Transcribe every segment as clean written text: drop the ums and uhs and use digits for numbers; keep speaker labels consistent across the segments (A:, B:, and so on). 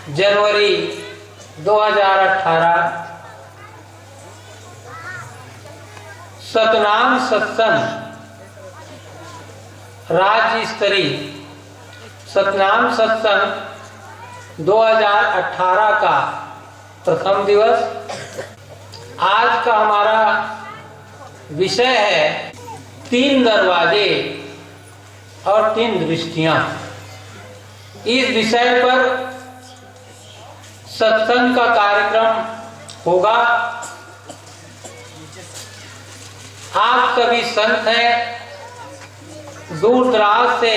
A: जनवरी 2018 सतनाम सत्संग राज्य स्तरीय सतनाम सत्संग 2018 का प्रथम दिवस। आज का हमारा विषय है 3 दरवाजे और 3 दृष्टियां। इस विषय पर सत्संग का कार्यक्रम होगा। आप सभी संत हैं, दूर दराज से,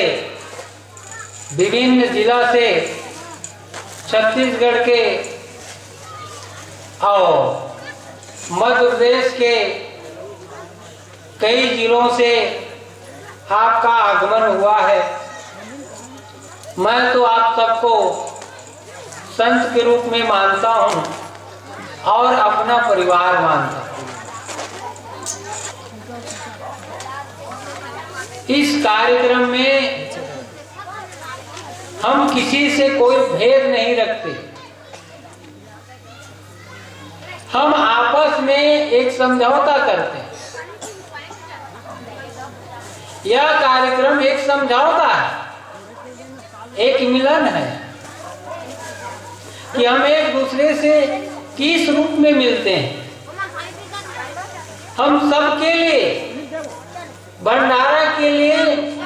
A: विभिन्न जिला से, छत्तीसगढ़ के और मध्य प्रदेश के कई जिलों से आपका आगमन हुआ है। मैं तो आप सबको संत के रूप में मानता हूं और अपना परिवार मानता हूं। इस कार्यक्रम में हम किसी से कोई भेद नहीं रखते। हम आपस में एक समझौता करते हैं। यह कार्यक्रम एक समझौता है, एक मिलन है कि हम एक दूसरे से किस रूप में मिलते हैं। हम सबके लिए, भंडारा के लिए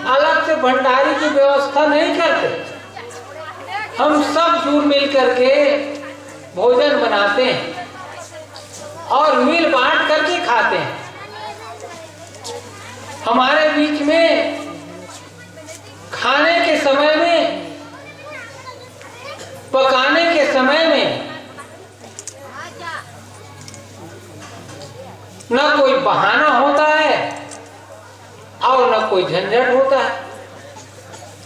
A: अलग से भंडारी की व्यवस्था नहीं करते। हम सब जुड़ मिल करके भोजन बनाते हैं और मिल बांट करके खाते हैं। हमारे बीच में खाने के समय में, पकाने के समय में न कोई बहाना होता है और न कोई झंझट होता है।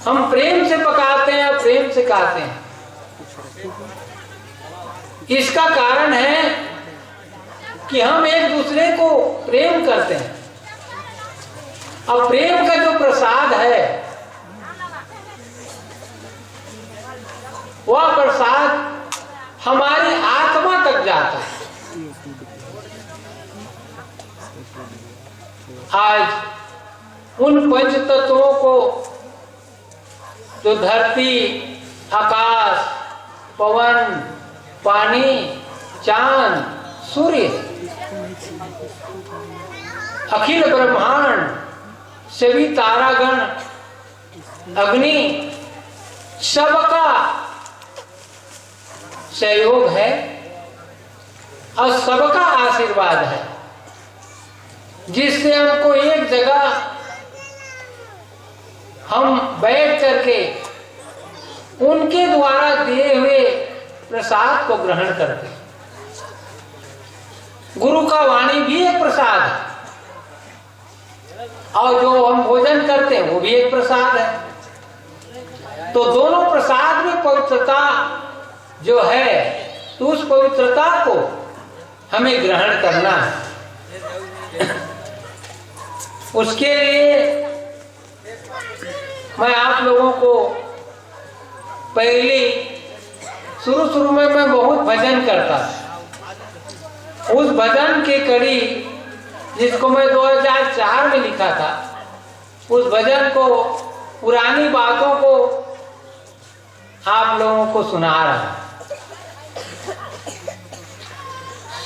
A: हम प्रेम से पकाते हैं और प्रेम से खाते हैं। इसका कारण है कि हम एक दूसरे को प्रेम करते हैं और प्रेम का जो प्रसाद है वह प्रसाद हमारी आत्मा तक जाता है। आज उन पंच तत्वों को जो धरती, आकाश, पवन, पानी, चांद, सूर्य, अखिल ब्रह्मांड, सभी तारागण, अग्नि, सबका सहयोग है और सबका आशीर्वाद है, जिससे हमको एक जगह हम बैठ करके उनके द्वारा दिए हुए प्रसाद को ग्रहण करते हैं। गुरु का वाणी भी एक प्रसाद है और जो हम भोजन करते हैं वो भी एक प्रसाद है। तो दोनों प्रसाद में पवित्रता जो है, तो उस पवित्रता को हमें ग्रहण करना है। उसके लिए मैं आप लोगों को पहले शुरू में मैं बहुत भजन करता था। उस भजन की कड़ी जिसको मैं 2004 में लिखा था, उस भजन को, पुरानी बातों को आप लोगों को सुना रहा।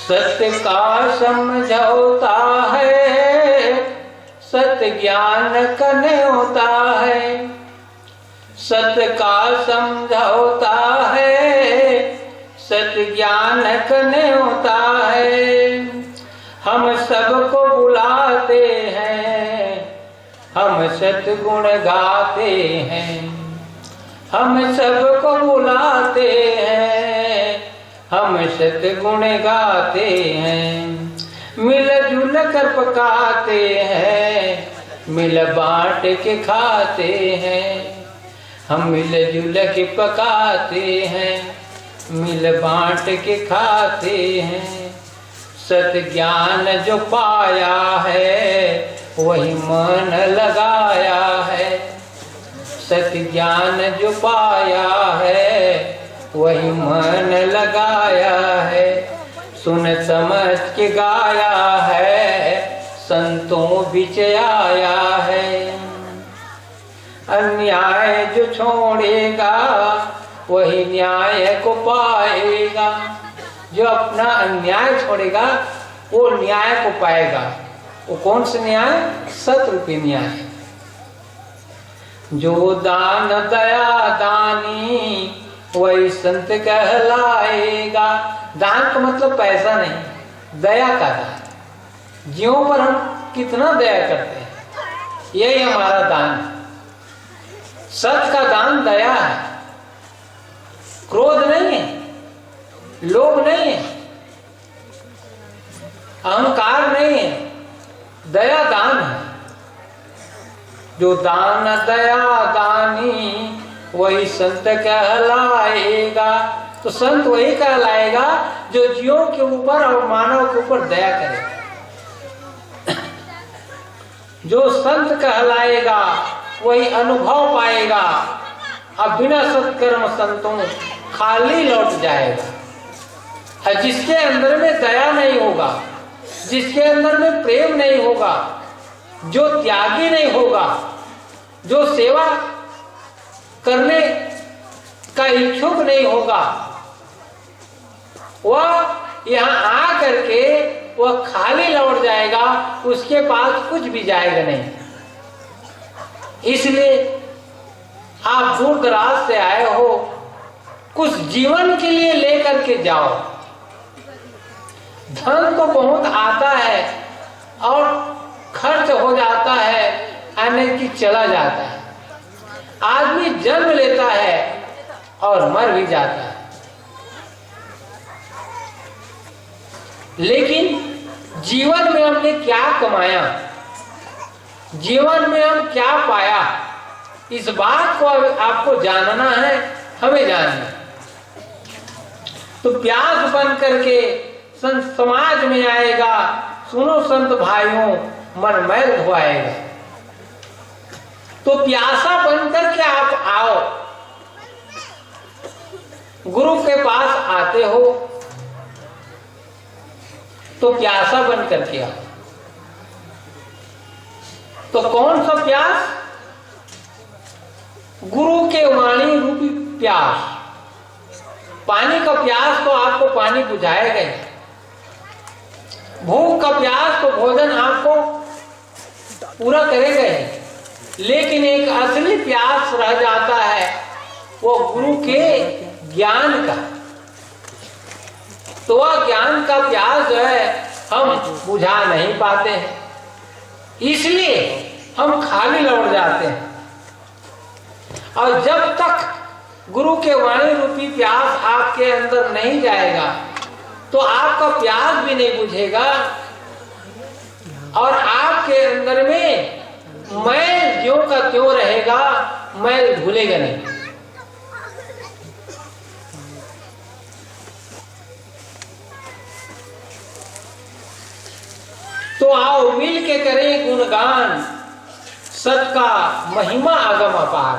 A: सत्य का समझौता है, सत्य ज्ञान कने होता है। सत्य का समझौता है, सत्य ज्ञान कने होता है। हम सबको बुलाते हैं, हम सतगुण गाते हैं। हम सबको बुलाते हैं, हम सतगुण गाते हैं। मिलजुल कर पकाते हैं, मिल बांट के खाते हैं। हम मिलजुल के पकाते हैं, मिल बांट के खाते हैं। सत ज्ञान जो पाया है वही मन लगाया है। सत ज्ञान जो पाया है वही मन लगाया है, सुन समझ के गाया है, संतों बीच आया है। अन्याय जो छोड़ेगा वही न्याय को पाएगा। जो अपना अन्याय छोड़ेगा वो न्याय को पाएगा। वो कौन सा न्याय? सतरूपी न्याय। जो दान दया दानी वही संत कहलाएगा। दान का मतलब पैसा नहीं, दया का दान। जीवों पर हम कितना दया करते हैं, यही हमारा दान है। सत का दान दया है, क्रोध नहीं है, लोभ नहीं है, अहंकार नहीं है, दया दान है। जो दान दया दानी वही संत कहलाएगा। तो संत वही कहलाएगा जो जीवों के ऊपर और मानव के ऊपर दया करे। जो संत कहलाएगा वही अनुभव पाएगा। अब बिना सत्कर्म संतों खाली लौट जाएगा। जिसके अंदर में दया नहीं होगा, जिसके अंदर में प्रेम नहीं होगा, जो त्यागी नहीं होगा, जो सेवा करने का इच्छुक नहीं होगा, वह यहाँ आ करके वह खाली लौट जाएगा। उसके पास कुछ भी जाएगा नहीं। इसलिए आप दूर दराज से आए हो, कुछ जीवन के लिए लेकर के जाओ। धन तो बहुत आता है और खर्च हो जाता है, आने की चला जाता है। आदमी जन्म लेता है और मर भी जाता है। लेकिन जीवन में हमने क्या कमाया, जीवन में हम क्या पाया, इस बात को आपको जानना है, हमें जानना। तो प्यास बन करके संत समाज में आएगा। सुनो संत भाइयों, मन मैल धुआएगा। तो प्यासा बन करके आप आओ, गुरु के पास आते हो तो प्यासा बन करके आओ। तो कौन सा प्यास? गुरु के वाणी रूपी प्यास। पानी का प्यास तो आपको पानी बुझाया गया, भूख का प्यास तो भोजन आपको पूरा करेगा। लेकिन एक असली प्यास रह जाता है, वो गुरु के ज्ञान का। तो वह ज्ञान का प्यास जो है हम बुझा नहीं पाते हैं, इसलिए हम खाली लौट जाते हैं। और जब तक गुरु के वाणी रूपी प्यास आपके अंदर नहीं जाएगा तो आपका प्यास भी नहीं बुझेगा और आपके अंदर में मैल ज्यों का त्यों रहेगा, मैल भूलेगा नहीं। तो आओ मिल के करें गुणगान, सत का महिमा अगम अपार।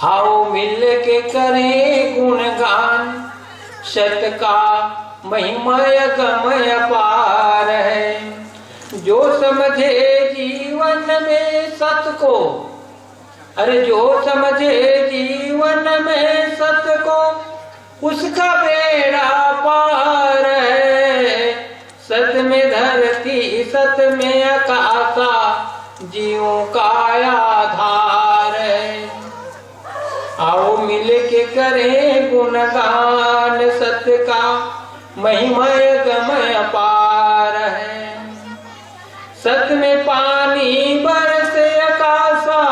A: आओ मिल के करें गुणगान, सत का महिमा अगम अपार है। जो समझे जीवन में सत को, अरे जो समझे जीवन में सत को, उसका बेड़ा पार है। सत में धरती सत में आकाशा, जीवों का आधार है। आओ मिल के करें गुणगान, सत्य का महिमा गमय अपार है। सत्य में पानी बरसे आकाशा,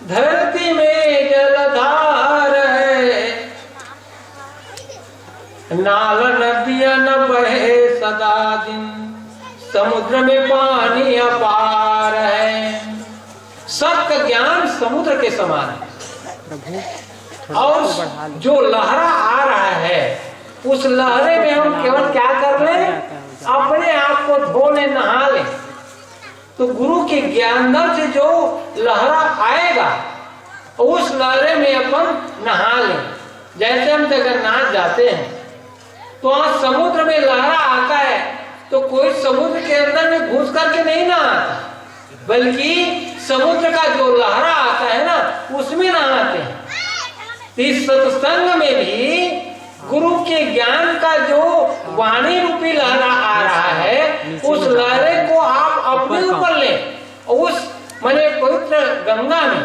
A: धरती में जलधार है। नाल नदियां न बहे सदा दिन, समुद्र में पानी अपार है। सत्य ज्ञान समुद्र के समान है और जो लहरा आ रहा है उस लहरे में हम केवल क्या कर ले, अपने आप को धो ले, नहा ले। तो गुरु के ज्ञान से जो लहरा आएगा उस लहरे में अपन नहा ले। जैसे हम जगन्नाथ जाते हैं तो वहां समुद्र में लहरा आता है तो कोई समुद्र के अंदर में घुस करके नहीं नहाता, बल्कि समुद्र का जो लहरा आता है ना उसमें नहाते हैं। इस सत्संग में भी गुरु के ज्ञान का जो वाणी रूपी लहरा आ रहा है उस लहरे को आप अपने ऊपर लें, उस माने पवित्र गंगा में,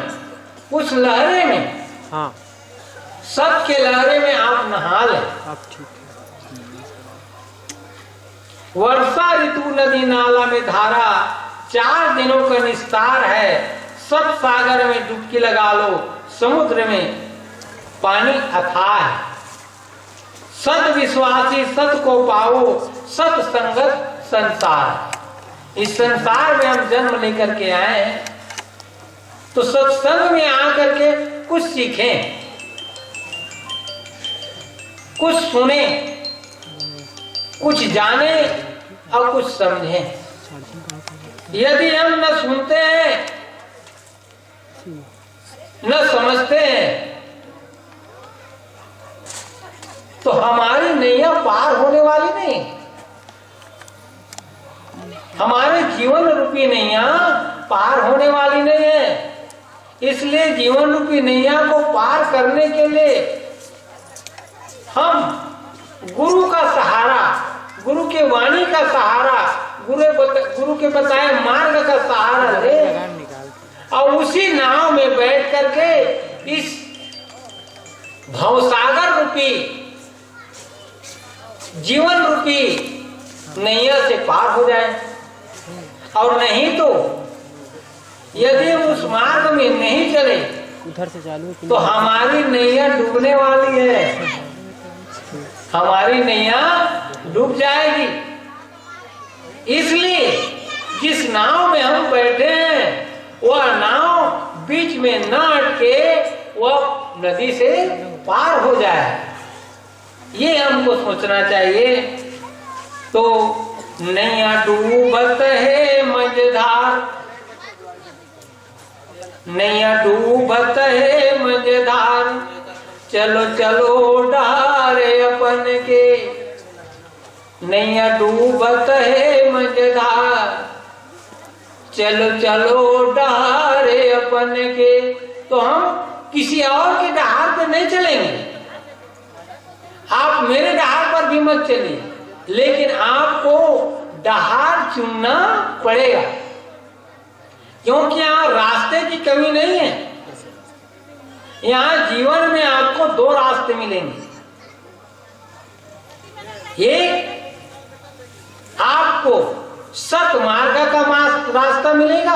A: उस लहरे में,
B: हाँ,
A: सब के लहरे में आप नहा लें। वर्षा ऋतु नदी नाला में धारा 4 दिनों का निस्तार है, सत सागर में डुबकी लगा लो, समुद्र में पानी अथाह है। सत विश्वासी सत को पाओ, सत संगत संसार। इस संसार में हम जन्म लेकर के आए हैं तो सत्संग में आकर के कुछ सीखें, कुछ सुने, कुछ जाने और कुछ समझें। यदि हम न सुनते हैं न समझते हैं तो हमारी नैया पार होने वाली नहीं, हमारे जीवन रूपी नैया पार होने वाली नहीं है। इसलिए जीवन रूपी नैया को पार करने के लिए हम गुरु का सहारा, गुरु के वाणी का सहारा, गुरु के बताए मार्ग का सहारा ले और उसी नाव में बैठ करके इस भवसागर रूपी जीवन रूपी नैया से पार हो जाए। और नहीं तो यदि हम उस मार्ग में नहीं चले
B: उधर से चालू
A: तो हमारी नैया डूबने वाली है, हमारी नैया डूब जाएगी। इसलिए जिस नाव में हम बैठे हैं वह नाव बीच में न अटके, वह नदी से पार हो जाए, ये हमको सोचना चाहिए। तो नैया डूबत है मझधार, नैया डूबत है मझधार, चलो चलो डारे अपन के। नैया डूबत है मझधार, चलो चलो डारे अपन के। तो हम किसी और के डहार पे नहीं चलेंगे, आप मेरे डहार पर भी मत चलिए, लेकिन आपको डहार चुनना पड़ेगा, क्योंकि यहाँ रास्ते की कमी नहीं है। यहाँ जीवन में आपको 2 रास्ते मिलेंगे, एक आपको सत मार्ग का रास्ता मिलेगा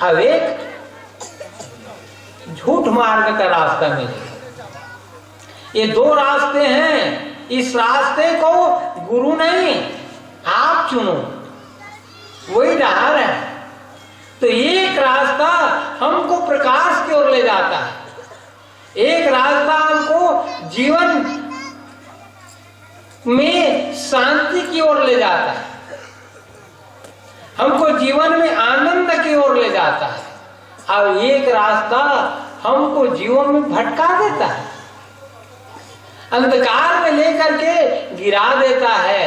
A: और एक झूठ मार्ग का रास्ता मिलेगा। ये 2 रास्ते हैं, इस रास्ते को गुरु नहीं आप चुनो, वही डहार है। तो एक रास्ता हमको प्रकाश की ओर ले जाता है, एक रास्ता हमको जीवन में शांति की ओर ले जाता है, हमको जीवन में आनंद की ओर ले जाता है, और एक रास्ता हमको जीवन में भटका देता है, अंधकार में लेकर के गिरा देता है,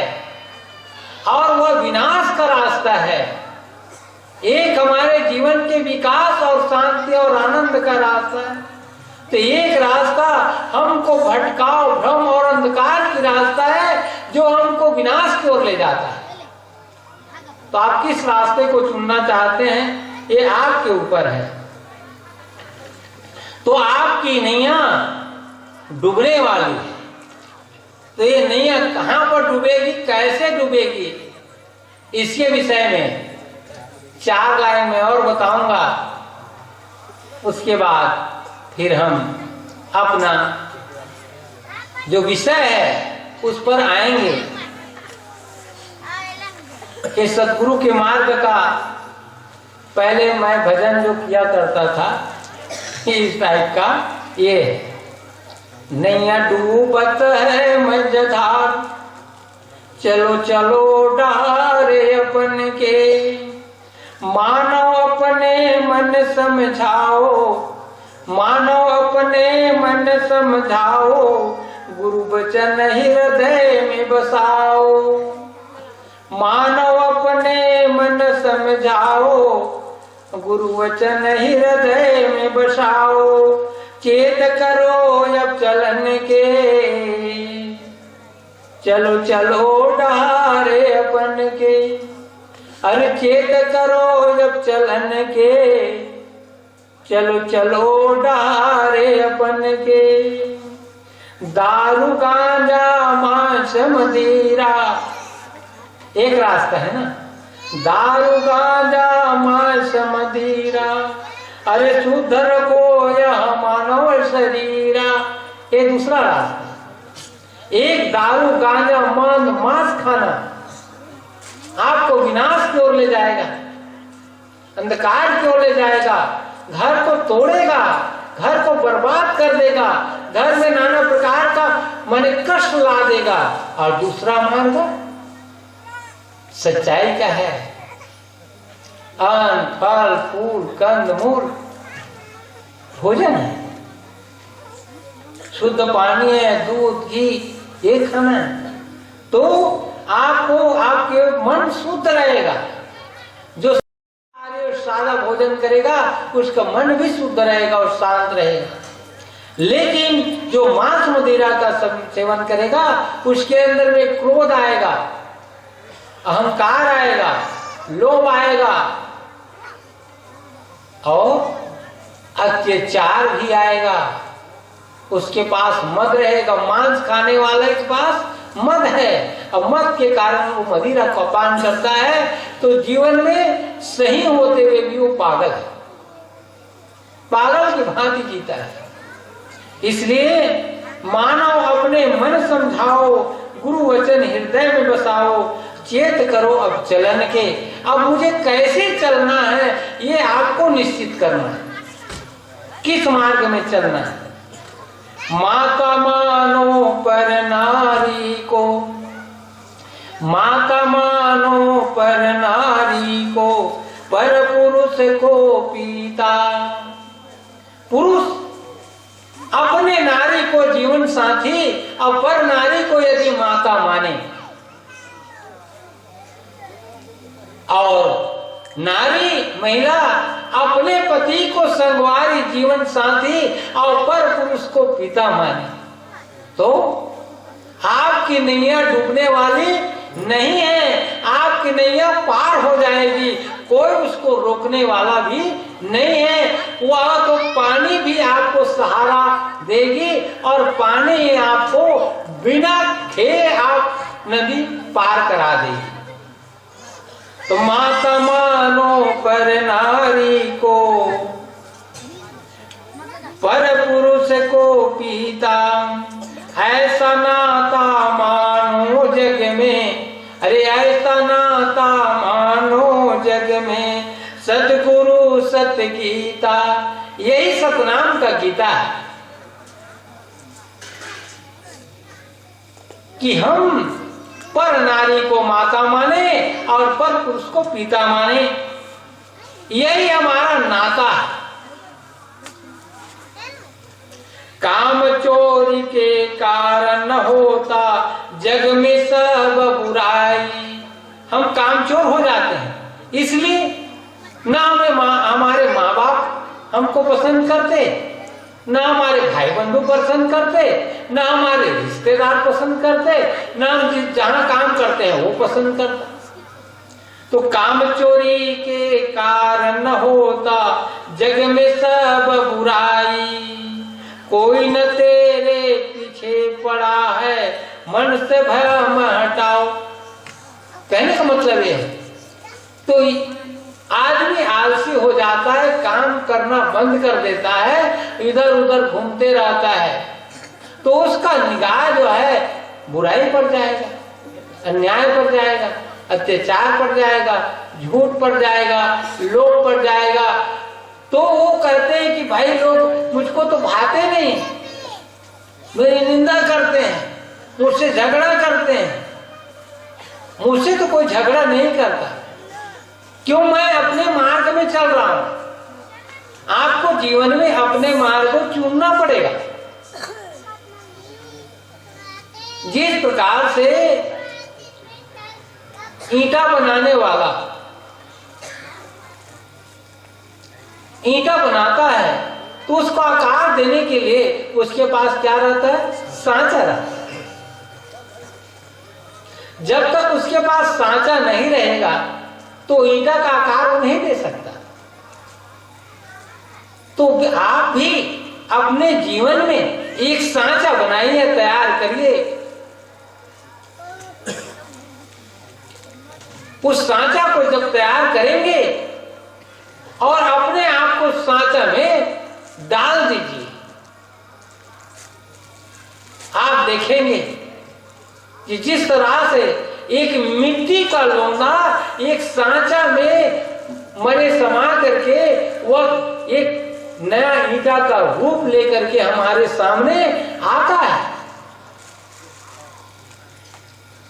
A: और वह विनाश का रास्ता है। एक हमारे जीवन के विकास और शांति और आनंद का रास्ता है, तो एक रास्ता हमको भटकाव, भ्रम और अंधकार की रास्ता है जो हमको विनाश की ओर ले जाता है। तो आप किस रास्ते को चुनना चाहते हैं ये आपके ऊपर है। तो आपकी नैया डूबने वाली है, तो ये नैया कहां पर डूबेगी, कैसे डूबेगी, इसके विषय में 4 लाइन में और बताऊंगा। उसके बाद फिर हम अपना जो विषय है उस पर आएंगे कि सतगुरु के मार्ग का पहले मैं भजन जो किया करता था इस टाइप का ये है। नैया डूबत है मझधार, चलो चलो डारे अपन के। मानो अपने मन समझाओ, मानो अपने मन समझाओ, गुरु वचन हृदय में बसाओ। मानव अपने मन समझाओ, गुरु वचन हृदय में बसाओ। चेत करो अब चलन के, चलो चलो डहारे अपन के। अरे चेत करो जब चलन के, चलो चलो डहारे अपन के। दारू गांजा मांस मदिरा, एक रास्ता है ना, दारू गांजा मांस मदिरा। अरे सुधर को यह मानव शरीरा, ये दूसरा रास्ता। एक दारू गांजा मांस खाना आपको विनाश की ओर ले जाएगा, अंधकार की ओर ले जाएगा, घर को तोड़ेगा, घर को बर्बाद कर देगा, घर में नाना प्रकार का मन कष्ट ला देगा। और दूसरा मार्ग सच्चाई का है, अन्न फल फूल कंद मूल भोजन है, शुद्ध पानी है, दूध घी ये खाना है। तो आपको आपके मन शुद्ध रहेगा। जो सादा भोजन करेगा उसका मन भी शुद्ध रहेगा और शांत रहेगा। लेकिन जो मांस मदिरा का सेवन करेगा उसके अंदर में क्रोध आएगा, अहंकार आएगा, लोभ आएगा और अत्याचार भी आएगा। उसके पास मद रहेगा, मांस खाने वाले के पास मद है और मद के कारण वो मदिरा का पान करता है तो जीवन में सही होते हुए भी वो पागल है, पागल की भांति जीता है। इसलिए मानव अपने मन समझाओ, गुरु वचन हृदय में बसाओ। चेत करो अब चलन के, अब मुझे कैसे चलना है ये आपको निश्चित करना है, किस मार्ग में चलना है। माता मानो पर नारी को, माता मानो पर नारी को, पर पुरुष को पीता। पुरुष अपने नारी को जीवन साथी और पर नारी को यदि माता माने और नारी महिला अपने पति को संगवारी जीवन साथी और पर पुरुष को पिता माने तो आपकी नैया डूबने वाली नहीं है, आपकी नैया पार हो जाएगी। कोई उसको रोकने वाला भी नहीं है। वह तो पानी भी आपको सहारा देगी और पानी ही आपको बिना खे आप नदी पार करा देगी। तो माता मानो पर नारी को, पर पुरुष को पीता। ऐसा नाता मानो जग में, अरे ऐसा नाता मानो जग में, सतगुरु सत गीता। यही सतनाम का गीता है कि हम पर नारी को माता माने और पर पुरुष को पिता माने। यही हमारा नाता है। काम चोरी के कारण होता जग में सब बुराई। हम काम चोर हो जाते हैं, इसलिए ना हमारे माँ बाप हमको पसंद करते, ना हमारे भाई बंधु पसंद करते, ना हमारे रिश्तेदार पसंद करते, ना हम जहाँ काम करते हैं वो पसंद करता। तो काम चोरी के कारण होता जग में सब बुराई। कोई न तेरे पीछे पड़ा है, मन से भ्रम हटाओ। कहने का मतलब ये है तो आदमी आलसी हो जाता है, काम करना बंद कर देता है, इधर उधर घूमते रहता है, तो उसका निगाह जो है बुराई पर जाएगा, अन्याय पर जाएगा, अत्याचार पर जाएगा, झूठ पर जाएगा, लोभ पर जाएगा। तो वो कहते हैं कि भाई लोग मुझको तो भाते नहीं, मेरी निंदा करते हैं, मुझसे झगड़ा करते हैं। मुझसे तो कोई झगड़ा नहीं करता, क्यों? मैं अपने मार्ग में चल रहा हूं। आपको जीवन में अपने मार्ग को चुनना पड़ेगा। जिस प्रकार से ईंटा बनाने वाला ईंटा बनाता है तो उसको आकार देने के लिए उसके पास क्या रहता है? सांचा रहता है। जब तक उसके पास सांचा नहीं रहेगा तो ईंटा का आकार वो नहीं दे सकता। तो आप भी अपने जीवन में एक सांचा बनाइए, तैयार करिए। उस सांचा को जब तैयार करेंगे और अपने आप को सांचा में डाल दीजिए, आप देखेंगे कि जिस तरह से एक मिट्टी का लोंदा एक सांचा में मरे समा करके वह एक नया ईंटा का रूप लेकर के हमारे सामने आता है,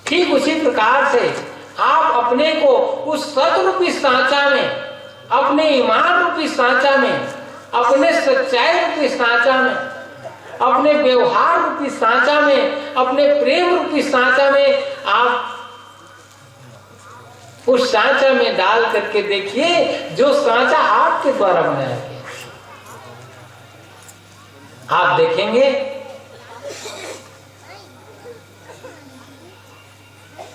A: ठीक उसी प्रकार से आप अपने को उस सतरूपी सांचा में, अपने ईमान रूपी सांचा में, अपने सच्चाई रूपी सांचा में, अपने व्यवहार रूपी सांचा में, अपने प्रेम रूपी सांचा में आप उस सांचा में डाल करके देखिए, जो सांचा आपके द्वारा बनाया गया। आप देखेंगे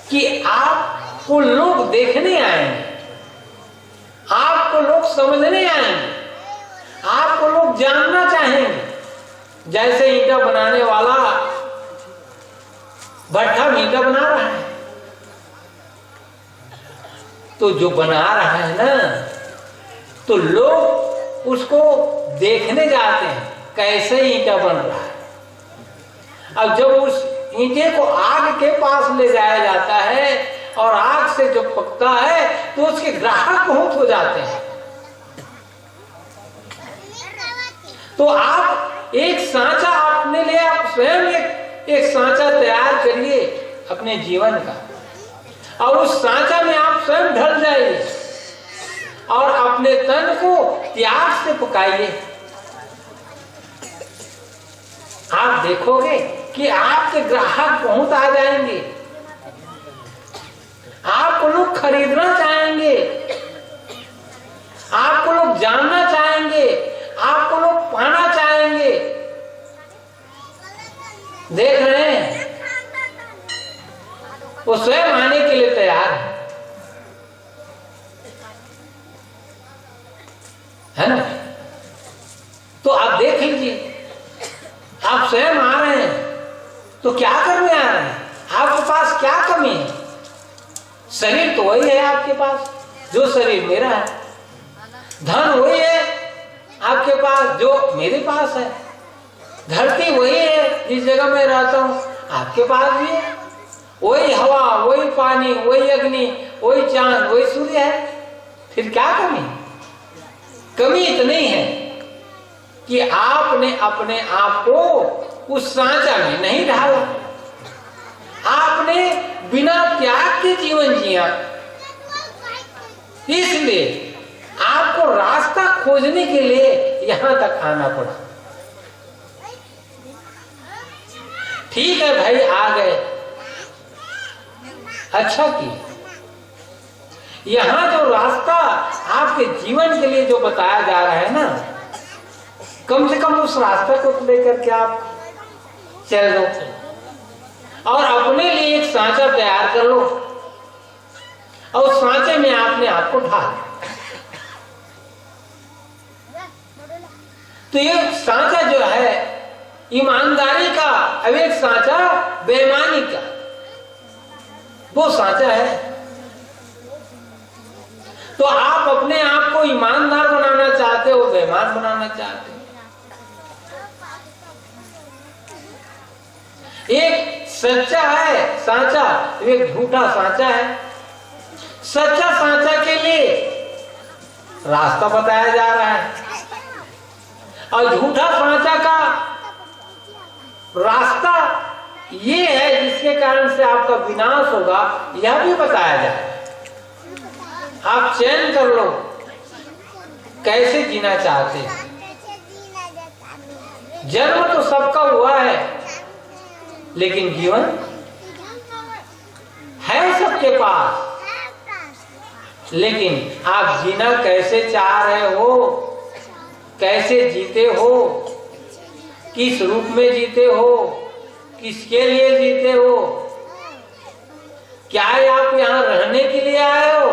A: कि आपको लोग देखने आएंगे, आपको लोग समझने आएंगे, आपको लोग जानना चाहेंगे। जैसे ईंटा बनाने वाला भट्ठा में ईंटा बना रहा है, तो जो बना रहा है ना, तो लोग उसको देखने जाते हैं कैसे ईंटा बन रहा है। अब जब उस ईंटे को आग के पास ले जाया जाता है और आग से जब पकता है तो उसके ग्राहक बहुत हो जाते हैं। तो आप एक सांचा अपने लिए, आप स्वयं एक सांचा तैयार करिए अपने जीवन का, और उस सांचा में आप स्वयं ढल जाइए और अपने तन को त्याग से पकाइए। आप देखोगे कि आपके ग्राहक बहुत आ जाएंगे, आपको लोग खरीदना चाहेंगे, आपको लोग जानना चाहेंगे, आपको लोग पाना चाहेंगे। देख रहे हैं, वो स्वयं आने के लिए तैयार है ना। तो आप देख लीजिए, आप स्वयं आ रहे हैं तो क्या करने आ रहे हैं? आपके पास क्या कमी है? शरीर तो वही है आपके पास जो शरीर मेरा है, धन वही है आपके पास जो मेरे पास है, धरती वही है जिस जगह मैं रहता हूं आपके पास भी है, वही हवा, वही पानी, वही अग्नि, वही चांद, वही सूर्य है। फिर क्या कमी? कमी इतनी है कि आपने अपने आप को उस सांचा में नहीं ढाला, आपने बिना त्याग के जीवन जिया, इसलिए आपको रास्ता खोजने के लिए यहां तक आना पड़ा। ठीक है भाई, आ गए, अच्छा किया। यहां जो रास्ता आपके जीवन के लिए जो बताया जा रहा है ना, कम से कम उस रास्ते को लेकर के आप चल लो और अपने लिए एक सांचा तैयार कर लो, और उस सांचे में आपने आपको ढाल। तो ये सांचा जो है ईमानदारी का, अब एक सांचा बेईमानी का, वो सांचा है। तो आप अपने आप को ईमानदार बनाना चाहते हो, बेईमान बनाना चाहते हो। एक सच्चा है सांचा, एक झूठा सांचा है। सच्चा सांचा के लिए रास्ता बताया जा रहा है, और झूठा सांचा का रास्ता ये है जिसके कारण से आपका विनाश होगा, यह भी बताया जा रहा है। आप चयन कर लो कैसे जीना चाहते हैं। जन्म तो सबका हुआ है, लेकिन जीवन है सबके पास, लेकिन आप जीना कैसे चाह रहे हो, कैसे जीते हो, किस रूप में जीते हो, किसके लिए जीते हो, क्या आप यहाँ रहने के लिए आए हो,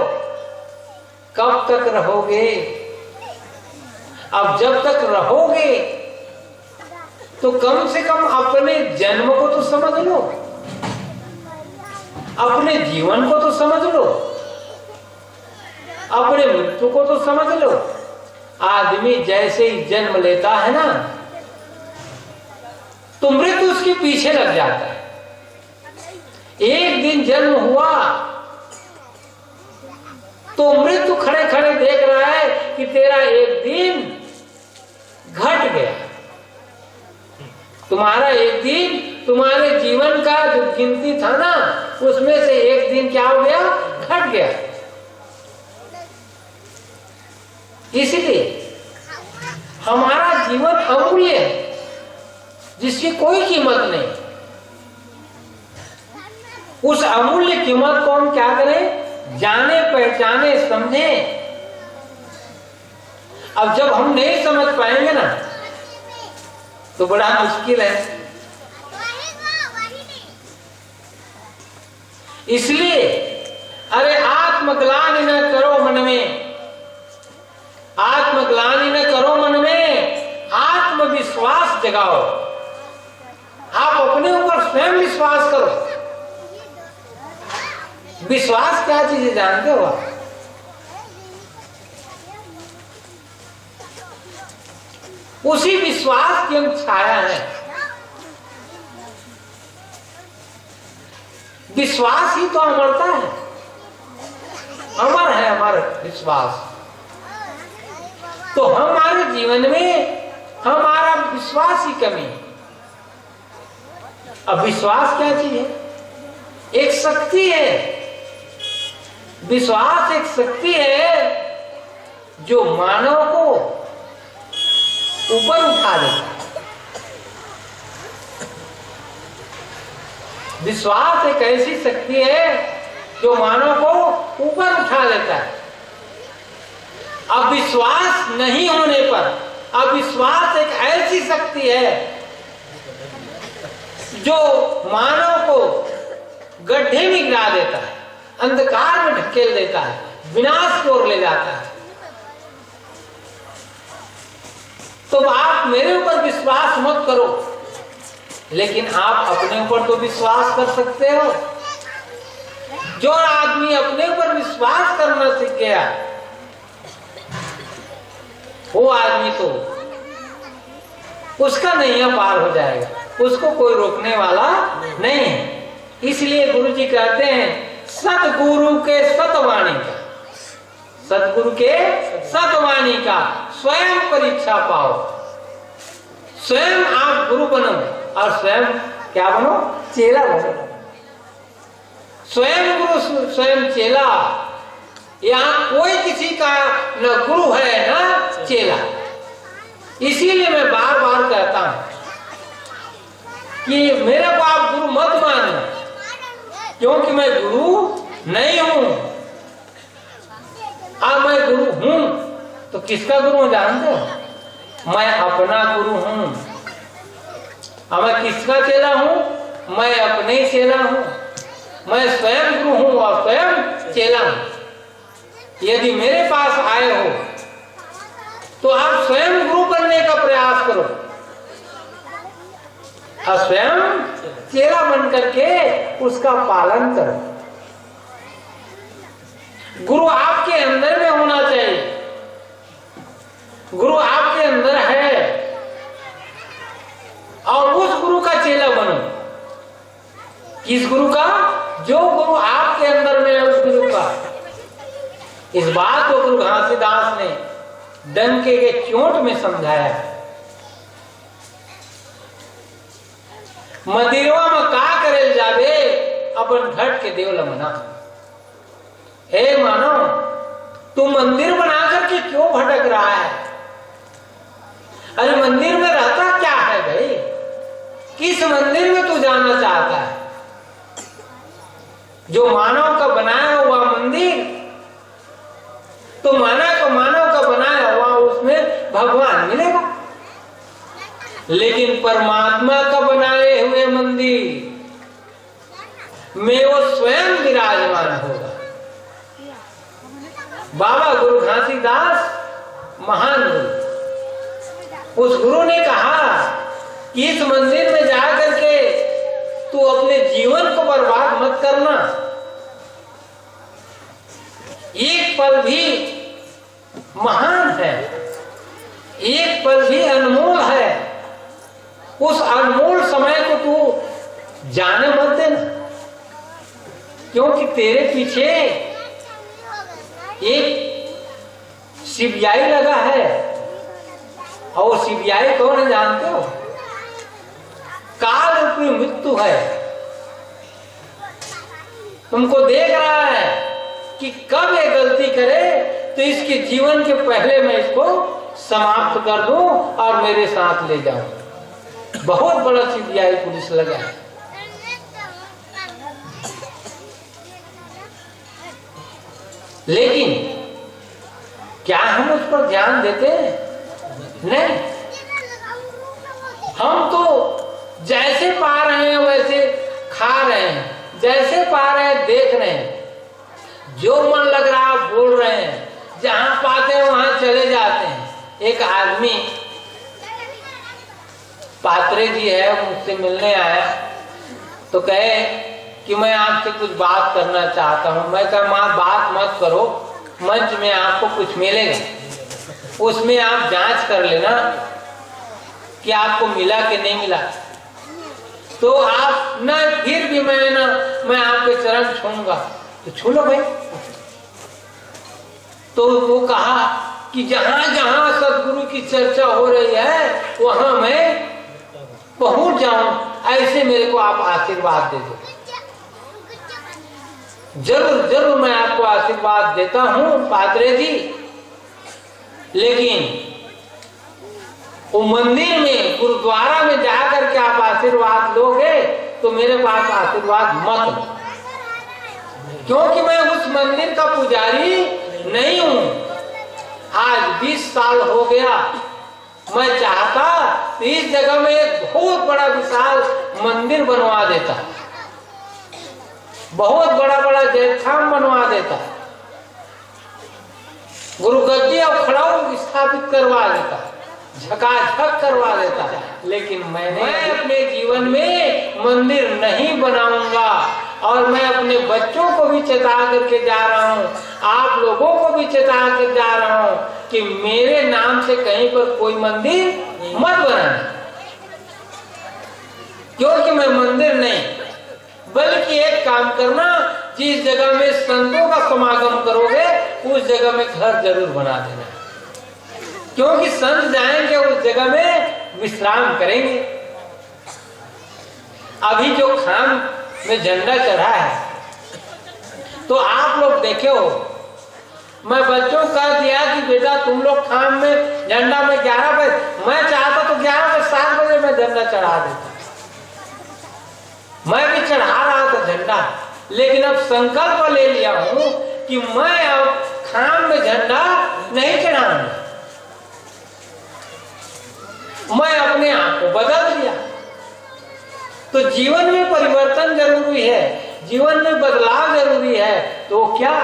A: कब तक रहोगे। अब जब तक रहोगे तो कम से कम अपने जन्म को तो समझ लो, अपने जीवन को तो समझ लो, अपने मृत्यु को तो समझ लो। आदमी जैसे ही जन्म लेता है ना, तो मृत्यु उसके पीछे लग जाता है। एक दिन जन्म हुआ तो मृत्यु खड़े खड़े देख रहा है कि तेरा एक दिन घट गया, तुम्हारा एक दिन, तुम्हारे जीवन का जो गिनती था ना, उसमें से एक दिन क्या हो गया, घट गया। इसलिए हमारा जीवन अमूल्य है, जिसकी कोई कीमत नहीं। उस अमूल्य कीमत को हम क्या करें, जाने पहचाने समझे। अब जब हम नहीं समझ पाएंगे ना, तो बड़ा मुश्किल है। इसलिए अरे आत्मग्लानि न करो मन में, आत्मग्लानि न करो मन में, आत्मविश्वास जगाओ। आप अपने ऊपर स्वयं विश्वास करो। विश्वास क्या चीज है जानते हो आप? उसी विश्वास की हम छाया है। विश्वास ही तो अमरता है, अमर है हमारा विश्वास। तो हमारे जीवन में हमारा विश्वास ही कमी है। अब विश्वास क्या चीज है? एक शक्ति है। विश्वास एक शक्ति है जो मानव को ऊपर उठा देता है। विश्वास एक ऐसी शक्ति है जो मानव को ऊपर उठा देता है। अब विश्वास नहीं होने पर, अब विश्वास एक ऐसी शक्ति है जो मानव को गड्ढे में गिरा देता है, अंधकार में ढकेल देता है, विनाश की ओर ले जाता है। तो आप मेरे ऊपर विश्वास मत करो, लेकिन आप अपने ऊपर तो विश्वास कर सकते हो। जो आदमी अपने ऊपर विश्वास करना सीख गया, वो आदमी तो उसका नैया पार हो जाएगा, उसको कोई रोकने वाला नहीं है। इसलिए गुरु जी कहते हैं सतगुरु के सतवाणी का, सतगुरु के सतवाणी का स्वयं परीक्षा पाओ। स्वयं आप गुरु बनो और स्वयं क्या बनो, चेला बनो। स्वयं गुरु स्वयं चेला। यहाँ कोई किसी का न गुरु है न चेला। इसीलिए मैं बार बार कहता हूं कि मेरे को आप गुरु मत मानना, क्योंकि मैं गुरु नहीं हूं। अब मैं गुरु हूं तो किसका गुरु हूं जानते हो? मैं अपना गुरु हूं। अब मैं किसका चेला हूं? मैं अपने ही चेला हूं। मैं स्वयं गुरु हूं और स्वयं चेला हूं। यदि मेरे पास आए हो तो आप स्वयं गुरु बनने का प्रयास करो और स्वयं चेला बन करके उसका पालन करो। गुरु आपके अंदर में होना चाहिए। गुरु आपके अंदर है और उस गुरु का चेला बनो। किस गुरु का? जो गुरु आपके अंदर में है, उस गुरु का। इस बात को गुरु घासीदास ने डंके के चोट में समझाया। मंदिरवा में का करेल जावे, अपन घट के देव लमना। हे मानो, तू मंदिर बना करके क्यों भटक रहा है? अरे मंदिर में रहता क्या है भाई? किस मंदिर में तू जाना चाहता है? जो मानव का बनाया हुआ मंदिर, तो मानव का बनाया हुआ उसमें भगवान मिलेगा, लेकिन परमात्मा का बनाए हुए मंदिर में वो स्वयं विराजमान होगा। बाबा गुरु घासीदास महान गुरु, उस गुरु ने कहा कि इस मंदिर में जाकर के तू अपने जीवन को बर्बाद मत करना। एक पल भी महान है, एक पल भी अनमोल है। उस अनमोल समय को तू जाने मत देना, क्योंकि तेरे पीछे एक सीबीआई लगा है। और सीबीआई कौन है जानते हो? काल रूपी मृत्यु है। तुमको देख रहा है कि कब ये गलती करे, तो इसके जीवन के पहले मैं इसको समाप्त कर दूं और मेरे साथ ले जाऊं। बहुत बड़ा सीबीआई पुलिस लगा है। लेकिन क्या हम उस पर ध्यान देते हैं? नहीं। हम तो जैसे पा रहे हैं वैसे खा रहे हैं, जैसे पा रहे हैं देख रहे हैं, जो मन लग रहा है बोल रहे हैं, जहां पाते हैं वहां चले जाते हैं। एक आदमी पात्रे जी है, मुझसे मिलने आया, तो कहे कि मैं आपसे कुछ बात करना चाहता हूँ। मैं कहा माँ बात मत करो, मंच में आपको कुछ मिलेगा, उसमें आप जांच कर लेना कि आपको मिला कि नहीं मिला। तो आप ना फिर भी मैं आपके चरण छूऊंगा, तो छू लो भाई। तो वो कहा कि जहां जहां सदगुरु की चर्चा हो रही है वहां मैं पहुंच जाऊं, ऐसे मेरे को आप आशीर्वाद दे दो। जरूर जरूर मैं आपको आशीर्वाद देता हूं पात्रे जी, लेकिन वो मंदिर में गुरुद्वारा में जाकर के आप आशीर्वाद लोगे तो मेरे पास आशीर्वाद मत लो, क्योंकि मैं उस मंदिर का पुजारी नहीं हूं। आज 20 साल हो गया, मैं चाहता तो इस जगह में एक बहुत बड़ा विशाल मंदिर बनवा देता, बहुत बड़ा बड़ा जयखाम बनवा देता, गुरु गद्दी और खड़ाऊ स्थापित करवा देता, झकाझक करवा देता। लेकिन मैं अपने जीवन में मंदिर नहीं बनाऊंगा, और मैं अपने बच्चों को भी चेता करके जा रहा हूँ, आप लोगों को भी चेता कर जा रहा हूँ कि मेरे नाम से कहीं पर कोई मंदिर मत बनाना, क्योंकि मैं मंदिर नहीं, बल्कि एक काम करना, जिस जगह में संतों का समागम करोगे उस जगह में घर जरूर बना देना, क्योंकि संत जाएंगे उस जगह में विश्राम करेंगे। अभी जो खाम में झंडा चढ़ा है, तो आप लोग देखे हो, मैं बच्चों को कह दिया कि बेटा तुम लोग खाम में झंडा में 11 बजे, मैं चाहता तो 11 बजे 7 बजे मैं झंडा चढ़ा देता, मैं भी चढ़ा रहा था झंडा। लेकिन अब संकल्प ले लिया हूं कि मैं अब खाम में झंडा नहीं चढ़ाऊंगा। मैं अपने आप को बदल दिया। तो जीवन में परिवर्तन जरूरी है, जीवन में बदलाव जरूरी है। तो क्या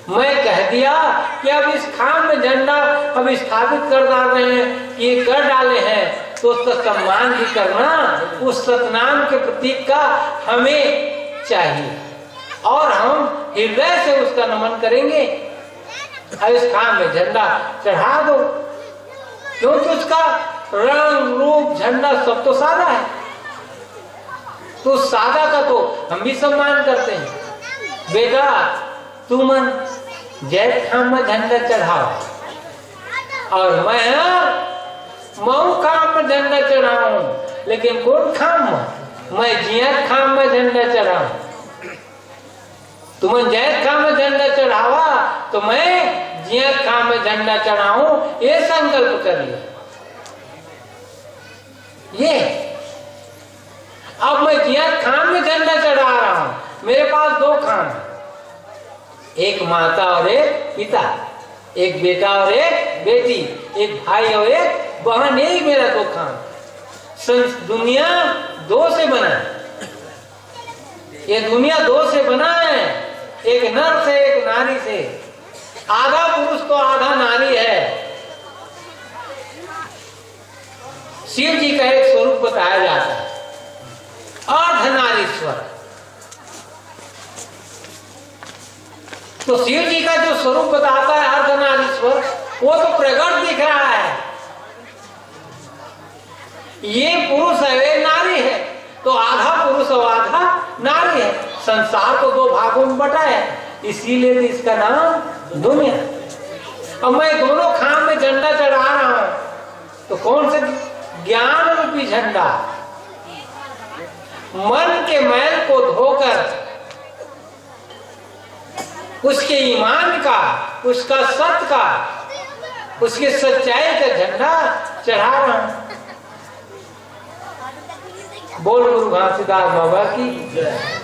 A: मैं कह दिया कि अब इस खाम में झंडा अब स्थापित कर डाल रहे हैं, ये कर डाले हैं, तो उसका सम्मान भी करना उस सतनाम के प्रतीक का हमें चाहिए, और हम हृदय से उसका नमन करेंगे। इस खाम में झंडा चढ़ा दो, क्योंकि उसका रंग रूप झंडा सब तो सादा है, तो सादा का तो हम भी सम्मान करते हैं। बेटा तुम जय खाम में झंडा चढ़ाओ, और मैं मऊ खाम में झंडा चढ़ाऊं, लेकिन कौन खाम में? मैं जिया खाम में झंडा चढ़ाऊं। तुम जय खाम में झंडा चढ़ावा तो मैं जियत खां में झंडा चढ़ाऊं, ये संकल्प कर लिया। ये अब मैं जियत खां में झंडा चढ़ा रहा हूं। मेरे पास दो खान, एक माता और एक पिता, एक बेटा और एक बेटी, एक भाई और एक बहन, यही मेरा दो खान। दुनिया दो से बना है, ये दुनिया दो से बना है, एक नर से एक नारी से। आधा पुरुष तो आधा नारी है। शिव जी का एक स्वरूप बताया जाता है, अर्धनारीश्वर। तो शिव जी का जो स्वरूप बताता है अर्धनारीश्वर, वो तो प्रकट दिख रहा है। ये पुरुष है, वे नारी है, तो आधा पुरुष और आधा नारी है। संसार को दो भागों में बटा है, इसीलिए तो इसका नाम दुनिया। अब मैं दोनों खां में झंडा चढ़ा रहा हूं, तो कौन से ज्ञान रूपी झंडा? मन के मैल को धोकर उसके ईमान का, उसका सत्य का, उसके सच्चाई का झंडा चढ़ा रहा हूं। बोल गुरु घासीदास बाबा की जय।